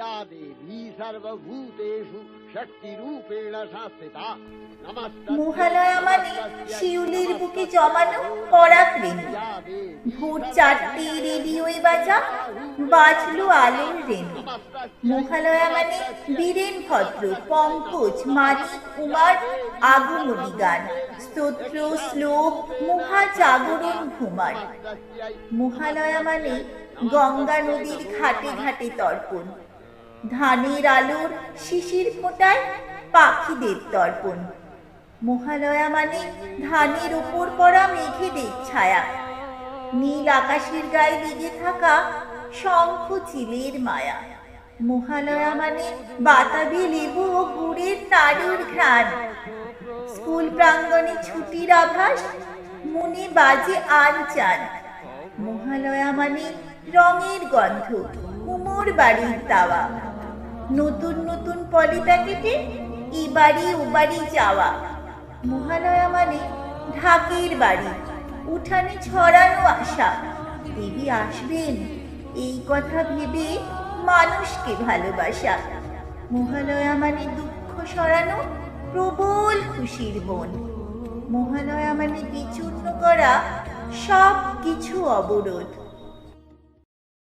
या देवी सर्वभूतेषु शक्तिरूपेण संस्थिता মহালয়া মানে শিউলির বুকে জমানো পরাগ রেণু। ভোর 4টে রেডিওয় বাজলো আলোর রেণু। মহালয়া মানে বীরেন ভদ্র, পঙ্কজ, মানিক, কুমার আগমনী গান, স্তোত্র, শ্লোক, মহা জাগরণ ঘুমার। মহালয়া মানে গঙ্গা নদীর ঘাটে ঘাটে তর্পণ, ধানের আলোর শিশির ফোঁটায় পাখিদের তর্পণ। মহালয়া মানে ধানের উপর পড়া মেঘেদের ছায়া, নীল আকাশের গায়ে লেগে থাকা শঙ্খ চিলের মায়া। মহালয়া মানে বাতাবি লেবু ও গুড়ের নাড়ুর ঘ্রাণ, স্কুল প্রাঙ্গণে ছুটির আভাস, মনে বাজে আনচান। মহালয়া মানে রঙের গন্ধ, কুমোর বাড়ির তাওয়া, নতুন নতুন পলি প্যাকেটে এবাড়ি ওবাড়ি যাওয়া। মহালয়া মানে ঢাকের বাড়ি, উঠানে ছড়ানো আশা, দেবী আসবেন এই কথা ভেবে মানুষকে ভালোবাসা। মহালয়া মানে দুঃখ সরানো, প্রবল খুশির বন। মহালয়া মানে বিচূর্ণ করা সব কিছু অবরোধ।